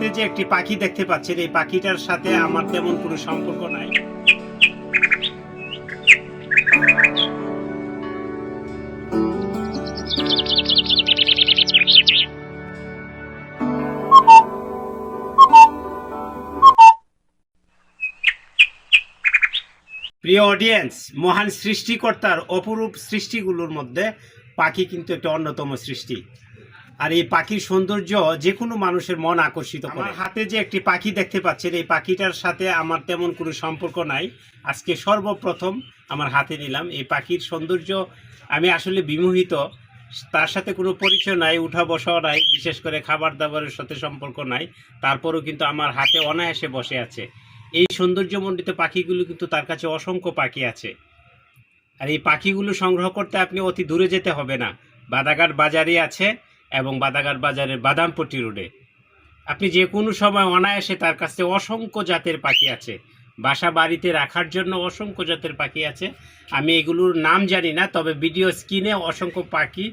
হাতে যে একটি পাখি দেখতে পাচ্ছেন, এই পাখিটার সাথে আমার তেমন কোনো সম্পর্ক নাই। প্রিয় অডিয়েন্স, মহান সৃষ্টিকর্তার অপরূপ সৃষ্টিগুলোর মধ্যে পাখি কিন্তু একটা অন্যতম সৃষ্টি। আর এই পাখির সৌন্দর্য যে কোনো মানুষের মন আকর্ষিত করে। আমার হাতে যে একটি পাখি দেখতে পাচ্ছেন, এই পাখিটার সাথে আমার তেমন কোনো সম্পর্ক নাই। আজকে সর্বপ্রথম আমার হাতে নিলাম। এই পাখির সৌন্দর্য আমি আসলে বিমোহিত। তার সাথে কোনো পরিচয় নাই, উঠা বসাও নাই, বিশেষ করে খাবার দাবারের সাথে সম্পর্ক নাই। তারপরেও কিন্তু আমার হাতে অনায়াসে বসে আছে। এই সৌন্দর্যমণ্ডিত পাখিগুলো কিন্তু তার কাছে অসংখ্য পাখি আছে। আর এই পাখিগুলো সংগ্রহ করতে আপনি অতি দূরে যেতে হবে না, বাদাঘাট বাজারে আছে এবং বাদাঘাট বাজারের বাদামপট্টি রোডে আপনি যে কোনো সময় অনায়াসে তার কাছে অসংখ্য জাতের পাখি আছে। বাসা বাড়িতে রাখার জন্য অসংখ্য জাতের পাখি আছে। আমি এগুলোর নাম জানি না, তবে ভিডিও স্ক্রিনে অসংখ্য পাখি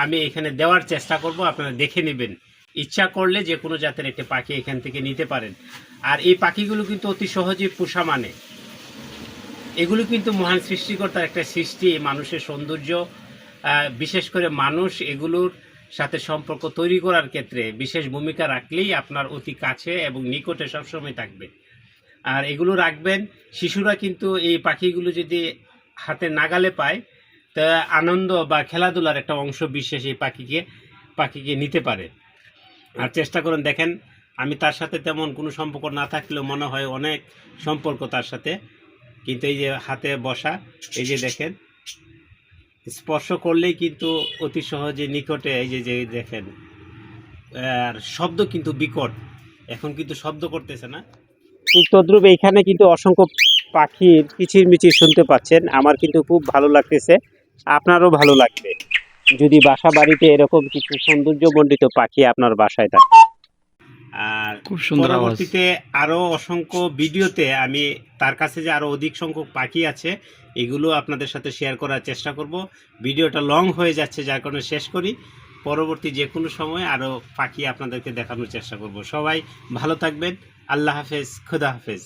আমি এখানে দেওয়ার চেষ্টা করব, আপনারা দেখে নেবেন। ইচ্ছা করলে যে কোনো জাতের একটি পাখি এখান থেকে নিতে পারেন। আর এই পাখিগুলো কিন্তু অতি সহজেই পোষা মানে। এগুলো কিন্তু মহান সৃষ্টিকর্তার একটা সৃষ্টি। মানুষের সৌন্দর্য, বিশেষ করে মানুষ এগুলোর সাথে সম্পর্ক তৈরি করার ক্ষেত্রে বিশেষ ভূমিকা রাখলেই আপনার অতি কাছে এবং নিকটে সবসময় থাকবে। আর এগুলো রাখবেন, শিশুরা কিন্তু এই পাখিগুলো যদি হাতে নাগালে পায়, তা আনন্দ বা খেলাধুলার একটা অংশ বিশেষ এই পাখিকে নিতে পারে। আর চেষ্টা করুন, দেখেন আমি তার সাথে তেমন কোনো সম্পর্ক না থাকলেও মনে হয় অনেক সম্পর্ক তার সাথে। কিন্তু এই যে হাতে বসা, এই যে দেখেন স্পর্শ করলেই কিন্তু অতি সহজে নিকটে, এই যে দেখেন। আর শব্দ কিন্তু বিকট, এখন কিন্তু শব্দ করতেছে না। তদ্রুপ এইখানে কিন্তু অসংখ্য পাখির কিচিরমিচির শুনতে পাচ্ছেন। আমার কিন্তু খুব ভালো লাগতেছে, আপনারও ভালো লাগবে যদি বাসা বাড়িতে এরকম কিছু সৌন্দর্যমণ্ডিত পাখি আপনার বাসায় থাকে। আর খুব সুন্দর পরবর্তীতে আরও অসংখ্য ভিডিওতে আমি তার কাছে যে আরও অধিক সংখ্যক পাখি আছে এগুলো আপনাদের সাথে শেয়ার করার চেষ্টা করব। ভিডিওটা লং হয়ে যাচ্ছে, যার কারণে শেষ করি। পরবর্তী যে কোনো সময় আরও পাখি আপনাদেরকে দেখানোর চেষ্টা করব। সবাই ভালো থাকবেন। আল্লাহ হাফেজ, খুদা হাফেজ।